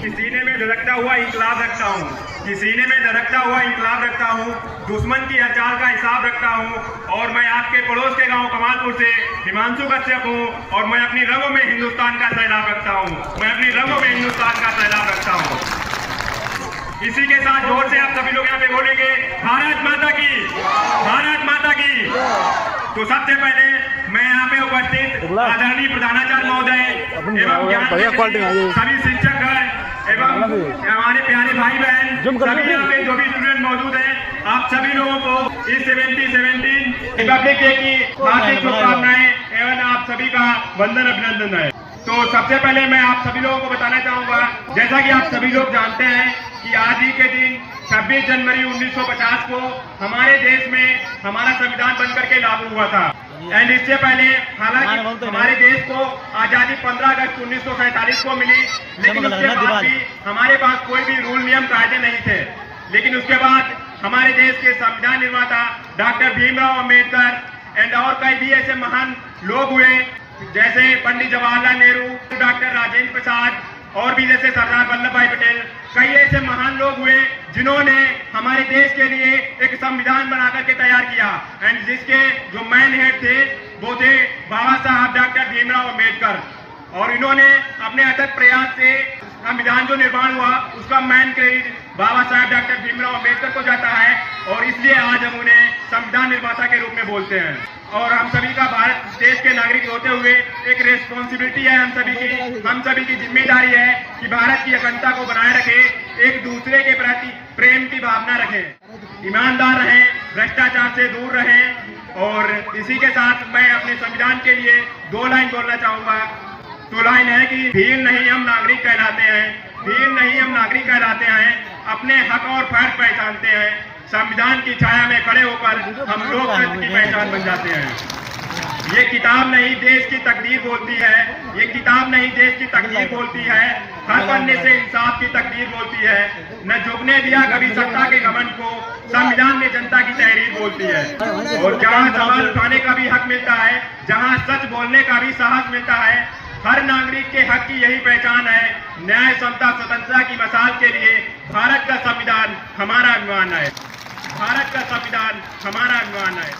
कि सीने में धड़कता हुआ इंकलाब रखता हूँ, कि सीने में धड़कता हुआ इंकलाब रखता हूँ, दुश्मन की हर चाल का हिसाब रखता हूँ। और मैं आपके पड़ोस के गांव कमालपुर से हिमांशु कश्यप हूँ और मैं अपनी रगों में हिंदुस्तान का सैलाब रखता हूँ, मैं अपनी रगों में हिंदुस्तान का सैलाब रखता हूँ। इसी के साथ जोर से आप सभी लोग यहाँ पे बोलेंगे भारत माता की, भारत माता की। तो सबसे पहले मैं यहाँ पे उपस्थित आदरणीय प्रधानाचार्य महोदय एवं सभी शिक्षकगण एवं हमारे प्यारे भाई बहन सभी यहाँ पे जो भी स्टूडेंट मौजूद हैं, आप सभी लोगों को इस 2017 रिपब्लिक डे की हार्दिक शुभकामनाएं एवं आप सभी का वंदन अभिनंदन है। तो सबसे पहले मैं आप सभी लोगों को बताना चाहूंगा, जैसा कि आप सभी लोग जानते हैं कि आज ही के दिन 26 जनवरी 1950 को हमारे देश में हमारा संविधान बनकर के लागू हुआ था। एंड इससे पहले हालांकि हमारे देश को आजादी 15 अगस्त 1947 को मिली, लेकिन उसके बाद भी हमारे पास कोई भी रूल नियम कायदे नहीं थे। लेकिन उसके बाद हमारे देश के संविधान निर्माता डॉक्टर भीमराव अम्बेडकर एंड और कई भी ऐसे महान लोग हुए, जैसे पंडित जवाहरलाल नेहरू, डॉक्टर राजेंद्र प्रसाद और भी जैसे सरदार वल्लभ भाई पटेल, कई ऐसे महान लोग हुए जिन्होंने हमारे देश के लिए एक संविधान बनाकर के तैयार किया। एंड जिसके जो मैन हेड थे वो थे बाबा साहब डॉक्टर भीमराव अम्बेडकर। और इन्होंने अपने अथक प्रयास से संविधान जो निर्माण हुआ उसका मैन क्रेडिट बाबा साहब डॉक्टर भीमराव अम्बेडकर को जाता है, और इसलिए आज हम उन्हें संविधान निर्माता के रूप में बोलते हैं। और हम सभी का भारत देश के नागरिक होते हुए एक रेस्पॉन्सिबिलिटी है, हम सभी की जिम्मेदारी है कि भारत की अखंडता को बनाए रखे, एक दूसरे के प्रति प्रेम की भावना रखें, ईमानदार रहें, भ्रष्टाचार से दूर रहें। और इसी के साथ मैं अपने संविधान के लिए 2 लाइन बोलना चाहूंगा। तो लाइन है कि वीर नहीं हम नागरिक कहलाते हैं, वीर नहीं हम नागरिक कहलाते हैं, अपने हक और फर्ज पहचानते हैं, संविधान की छाया में खड़े होकर हम लोकतंत्र की पहचान बन जाते हैं। ये किताब नहीं देश की तकदीर बोलती है, ये किताब नहीं देश की तकदीर बोलती है, हर पन्ने से इंसाफ की तकदीर बोलती है। न झुकने दिया कभी सत्ता के घमंड को, संविधान में जनता की तहरीर बोलती है। और जहाँ सवाल उठाने का भी हक मिलता है, जहाँ सच बोलने का भी साहस मिलता है, हर नागरिक के हक की यही पहचान है। न्याय, समता, स्वतंत्रता की मिसाल के लिए भारत का संविधान हमारा अभिमान है, भारत का संविधान हमारा अभिमान है।